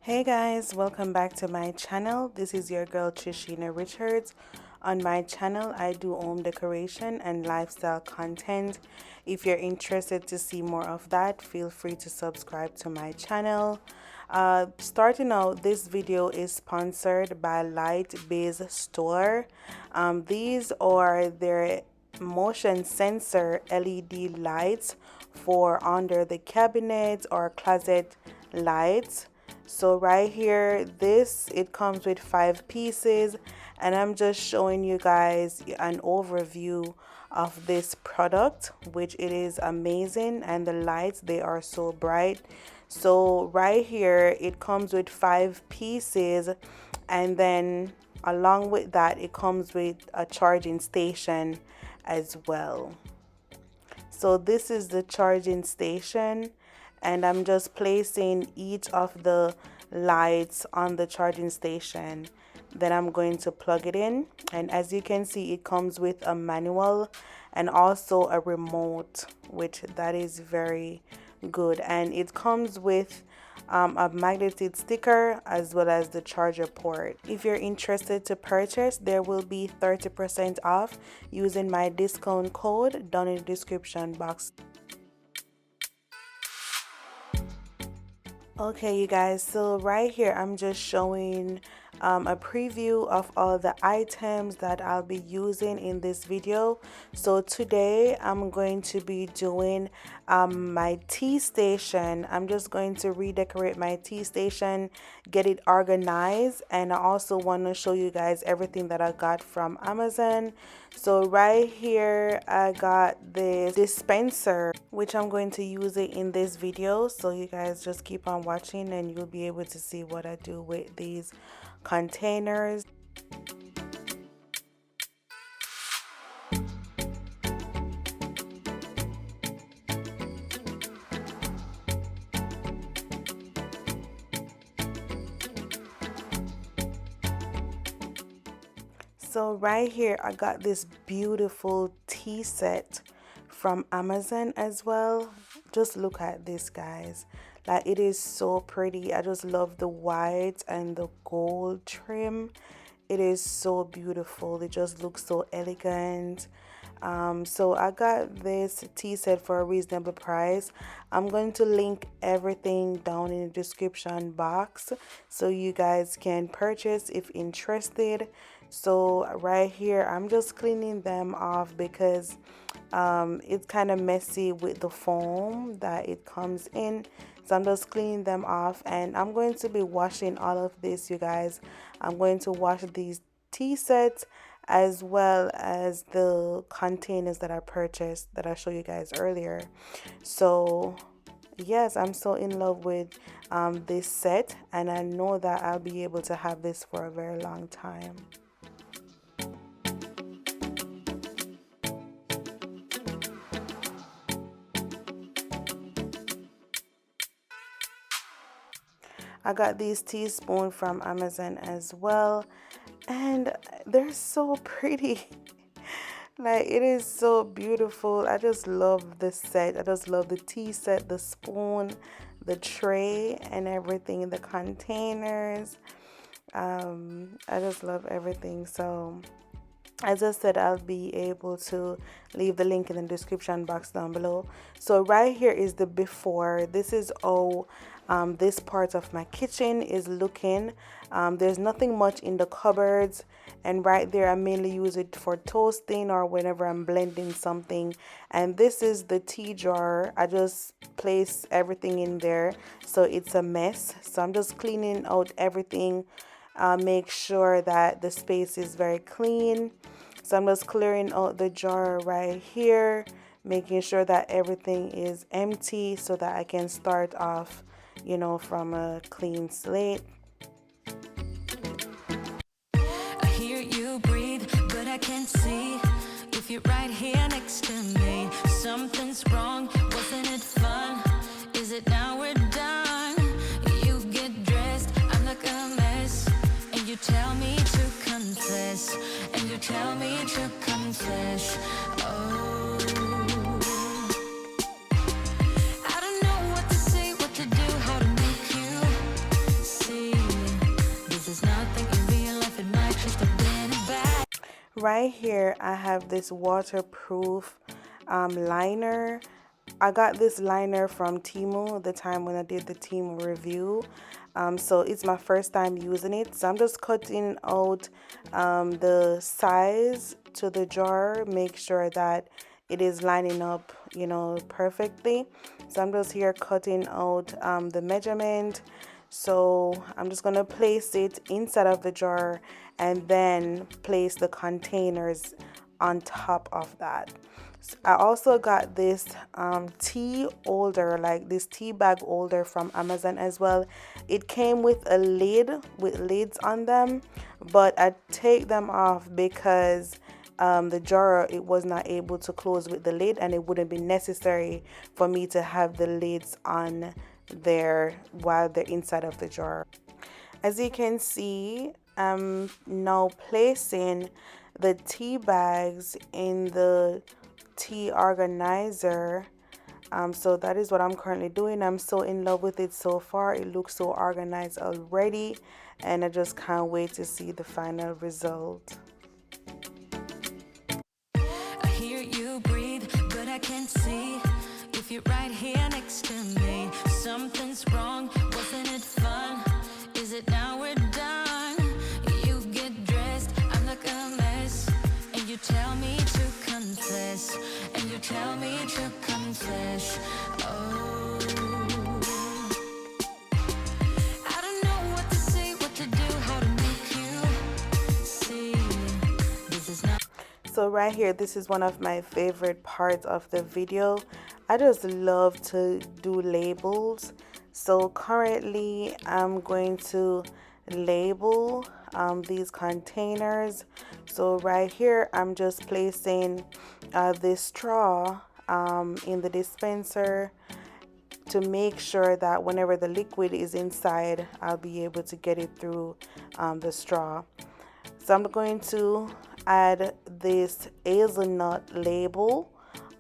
Hey guys, welcome back to my channel. This is your girl Trishina Richards. On my channel, I do home decoration and lifestyle content. If you're interested to see more of that, feel free to subscribe to my channel. Starting out, this video is sponsored by Light Biz Store. These are their motion sensor LED lights for under the cabinet or closet lights. So right here, it comes with 5 pieces, and I'm just showing you guys an overview of this product, which it is amazing. And the lights, they are so bright. So right here, it comes with 5 pieces, and then along with that, it comes with a charging station as well. So this is the charging station, and I'm just placing each of the lights on the charging station. Then I'm going to plug it in, and as you can see, it comes with a manual and also a remote, which that is very good. And it comes with a magnetic sticker as well as the charger port. If you're interested to purchase, there will be 30% off using my discount code down in the description box. Okay, you guys, so right here I'm just showing a preview of all the items that I'll be using in this video. So today I'm going to be doing my tea station. I'm just going to redecorate my tea station, get it organized, and I also want to show you guys everything that I got from Amazon. So right here I got this dispenser, which I'm going to use it in this video, so you guys just keep on watching and you'll be able to see what I do with these containers. So right here I got this beautiful tea set from Amazon as well. Just look at this, guys. Like, it is so pretty. I just love the white and the gold trim. It is so beautiful. It just looks so elegant. So I got this tea set for a reasonable price. I'm going to link everything down in the description box so you guys can purchase if interested. So right here I'm just cleaning them off because it's kind of messy with the foam that it comes in. So I'm just cleaning them off, and I'm going to be washing all of this, you guys. I'm going to wash these tea sets as well as the containers that I purchased that I showed you guys earlier. So yes, I'm so in love with this set, and I know that I'll be able to have this for a very long time. I got these teaspoons from Amazon as well, and they're so pretty. Like, it is so beautiful. I just love the set. I just love the tea set, the spoon, the tray, and everything, the containers. I just love everything. So as I said, I'll be able to leave the link in the description box down below. So right here is the before. This is all this part of my kitchen is looking. There's nothing much in the cupboards, and right there I mainly use it for toasting or whenever I'm blending something. And this is the tea jar. I just place everything in there, so it's a mess. So I'm just cleaning out everything. Make sure that the space is very clean. So I'm just clearing out the jar right here, making sure that everything is empty so that I can start off, you know, from a clean slate. I hear you breathe, but I can't see if you're right here next to me. Something's wrong, wasn't it fun? Is it now we're done? You get dressed, I'm like a mess, and you tell me to confess, and you tell me to confess. Oh, I don't know what to say, what to do, how to make you see. right here I have this waterproof liner. I got this liner from Temu the time when I did the Temu review. So it's my first time using it. So I'm just cutting out the size to the jar, make sure that it is lining up, you know, perfectly. So I'm just here cutting out the measurement. So I'm just gonna place it inside of the jar and then place the containers on top of that. I also got this tea holder, like this tea bag holder from Amazon as well. It came with a lid with lids on them, but I take them off because the jar, it was not able to close with the lid, and it wouldn't be necessary for me to have the lids on there while they're inside of the jar. As you can see, I'm now placing the tea bags in the tea organizer. So that is what I'm currently doing. I'm so in love with it so far. It looks so organized already, and I just can't wait to see the final result. I hear you breathe, but I can't see if you're right here next to me. Something's wrong, wasn't it fun? Is it now we're done? You get dressed, I'm like a mess, and you tell me to confess, and you tell me to confess. Oh, I don't know what to say, what to do, how to make you see. This is not. So right here, this is one of my favorite parts of the video. I just love to do labels. So currently I'm going to label these containers. So right here I'm just placing this straw in the dispenser to make sure that whenever the liquid is inside, I'll be able to get it through the straw. So I'm going to add this hazelnut label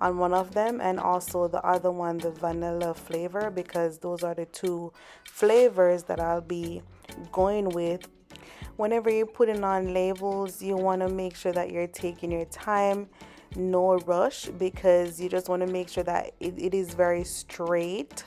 on one of them, and also the other one, the vanilla flavor, because those are the two flavors that I'll be going with. Whenever you're putting on labels, you want to make sure that you're taking your time, no rush, because you just want to make sure that it is very straight,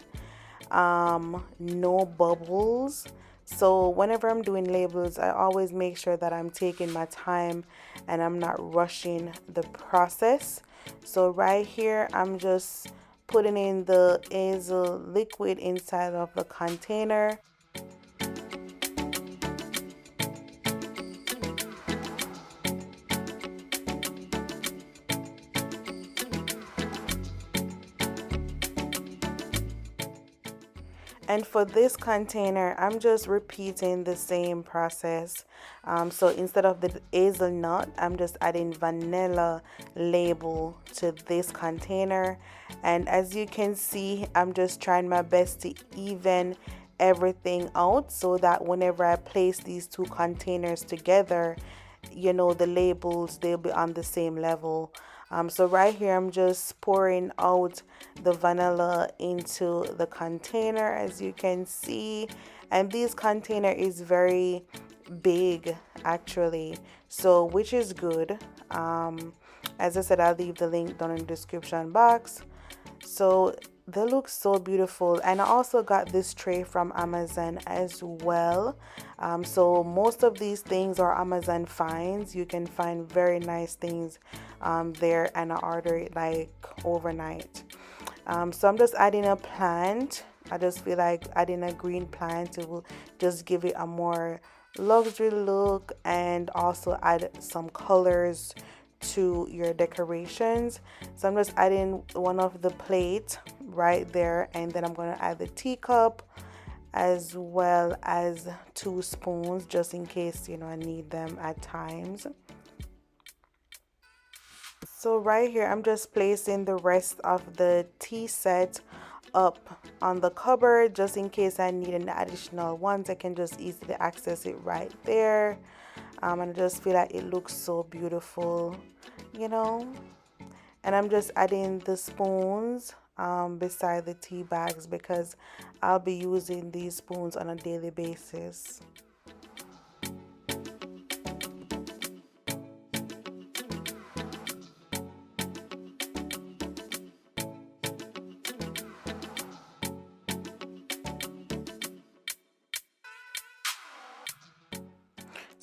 no bubbles. So whenever I'm doing labels, I always make sure that I'm taking my time and I'm not rushing the process. So right here, I'm just putting in the hazel liquid inside of the container. And for this container, I'm just repeating the same process. So instead of the hazelnut, I'm just adding vanilla label to this container. And as you can see, I'm just trying my best to even everything out so that whenever I place these two containers together, you know, the labels, they'll be on the same level. So right here I'm just pouring out the vanilla into the container, as you can see, and this container is very big actually, so which is good. As I said, I'll leave the link down in the description box. So they look so beautiful, and I also got this tray from Amazon as well. So most of these things are Amazon finds. You can find very nice things there, and I order it like overnight. So I'm just adding a plant. I just feel like adding a green plant, it will just give it a more luxury look and also add some colors to your decorations. So I'm just adding one of the plate right there, and then I'm going to add the teacup as well as 2 spoons, just in case, you know, I need them at times. So right here I'm just placing the rest of the tea set up on the cupboard, just in case I need an additional ones. I can just easily access it right there. And I just feel like it looks so beautiful, you know. And I'm just adding the spoons beside the tea bags because I'll be using these spoons on a daily basis.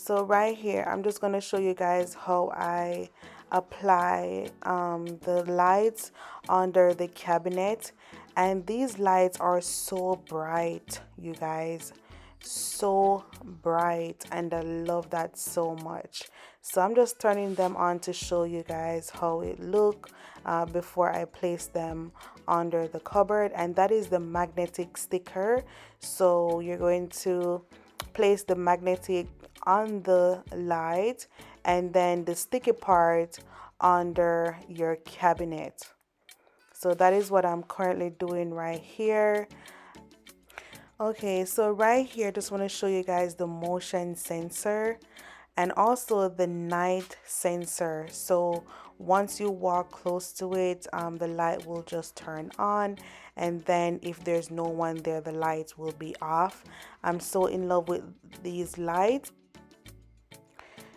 So right here, I'm just going to show you guys how I apply the lights under the cabinet. And these lights are so bright, you guys, so bright, and I love that so much. So I'm just turning them on to show you guys how it look before I place them under the cupboard. And that is the magnetic sticker. So you're going to place the magnetic on the light and then the sticky part under your cabinet. So that is what I'm currently doing right here. Okay, so right here, just want to show you guys the motion sensor and also the night sensor. So once you walk close to it, the light will just turn on, and then if there's no one there, the lights will be off. I'm so in love with these lights.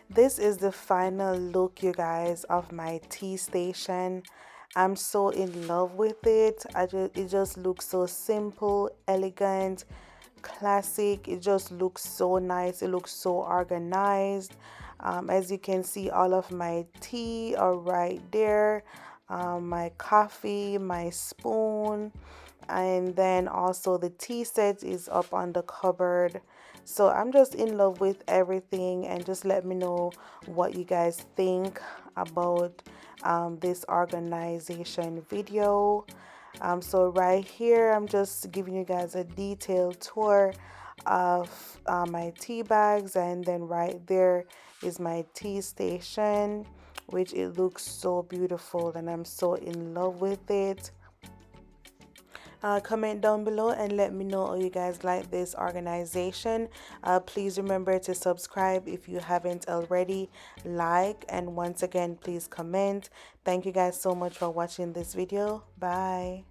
This is the final look, you guys, of my tea station. I'm so in love with it. It just looks so simple, elegant, classic. It just looks so nice. It looks so organized. As you can see, all of my tea are right there. My coffee, my spoon, and then also the tea set is up on the cupboard. So I'm just in love with everything, and just let me know what you guys think about this organization video. So right here, I'm just giving you guys a detailed tour of my tea bags, and then right there is my tea station, which it looks so beautiful, and I'm so in love with it. Comment down below and let me know how you guys like this organization. Please remember to subscribe if you haven't already, like, and once again please comment. Thank you guys so much for watching this video. Bye.